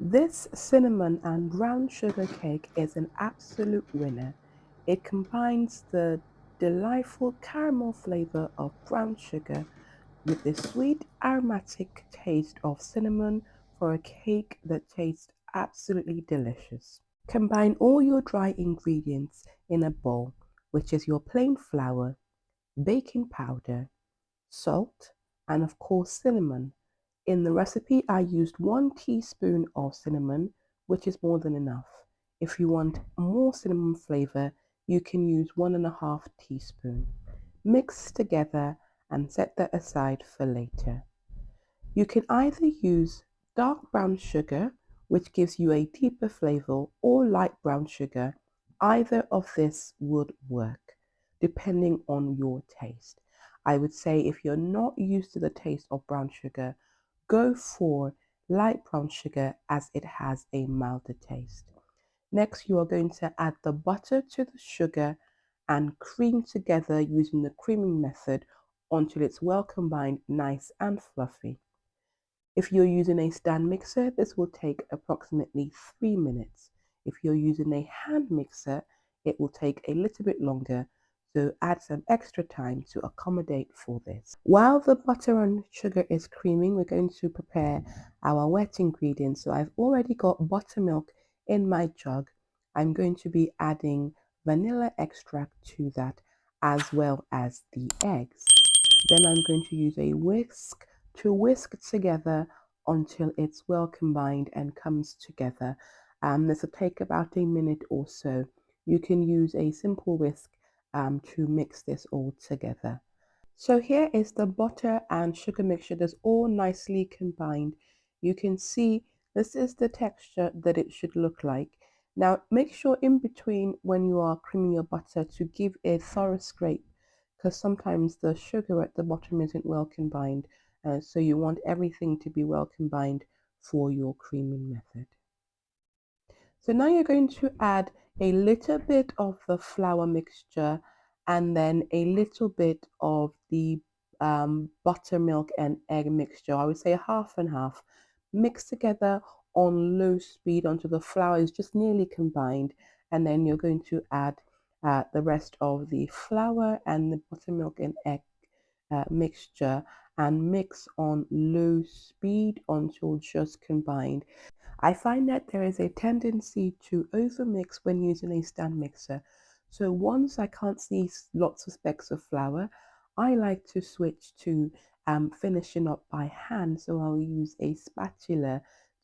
This cinnamon and brown sugar cake is an absolute winner. It combines the delightful caramel flavor of brown sugar with the sweet aromatic taste of cinnamon for a cake that tastes absolutely delicious. Combine all your dry ingredients in a bowl, which is your plain flour, baking powder, salt, and of course cinnamon. In the recipe, I used 1 teaspoon of cinnamon, which is more than enough. If you want more cinnamon flavor, you can use 1.5 teaspoons. Mix together and set that aside for later. You can either use dark brown sugar, which gives you a deeper flavor, or light brown sugar. Either of this would work, depending on your taste. I would say if you're not used to the taste of brown sugar, go for light brown sugar as it has a milder taste. Next, you are going to add the butter to the sugar and cream together using the creaming method until it's well combined, nice and fluffy. If you're using a stand mixer, this will take approximately 3 minutes. If you're using a hand mixer, it will take a little bit longer, so add some extra time to accommodate for this. While the butter and sugar is creaming, we're going to prepare our wet ingredients. So I've already got buttermilk in my jug. I'm going to be adding vanilla extract to that as well as the eggs. Then I'm going to use a whisk to whisk together until it's well combined and comes together. This will take about a minute or so. You can use a simple whisk to mix this all together. So here is the butter and sugar mixture that's all nicely combined. You can see this is the texture that it should look like. Now make sure in between when you are creaming your butter to give a thorough scrape, because sometimes the sugar at the bottom isn't well combined. So you want everything to be well combined for your creaming method. So now you're going to add a little bit of the flour mixture and then a little bit of the buttermilk and egg mixture. I would say half and half. Mix together on low speed until the flour is just nearly combined. And then you're going to add the rest of the flour and the buttermilk and egg mixture and mix on low speed until just combined. I find that there is a tendency to overmix when using a stand mixer. So once I can't see lots of specks of flour, I like to switch to finishing up by hand. So I'll use a spatula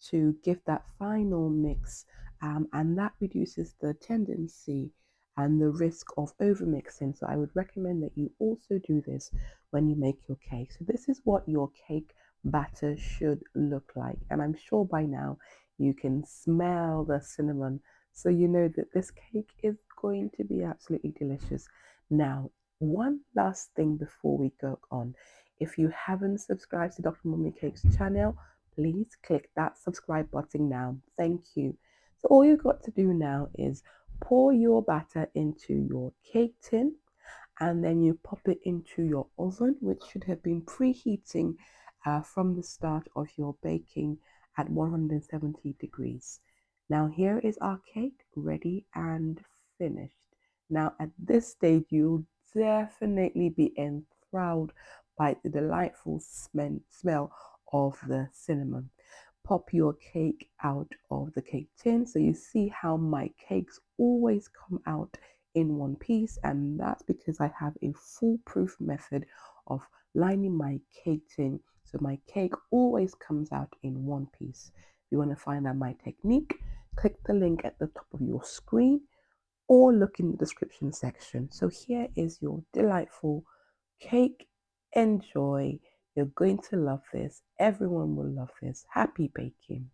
to give that final mix, and that reduces the tendency and the risk of overmixing. So I would recommend that you also do this when you make your cake. So this is what your cake batter should look like, and I'm sure by now you can smell the cinnamon, so you know that this cake is going to be absolutely delicious. Now, one last thing before we go on. If you haven't subscribed to Dr. Mummy Cakes channel, please click that subscribe button now. Thank you. So all you've got to do now is pour your batter into your cake tin, and then you pop it into your oven, which should have been preheating from the start of your baking at 170 degrees. Now here is our cake ready and finished. Now at this stage, you'll definitely be enthralled by the delightful smell of the cinnamon. Pop your cake out of the cake tin, so you see how my cakes always come out in one piece, and that's because I have a foolproof method of lining my cake tin, so my cake always comes out in one piece. If you want to find out my technique, click the link at the top of your screen or look in the description section. So here is your delightful cake. Enjoy. You're going to love this. Everyone will love this. Happy baking.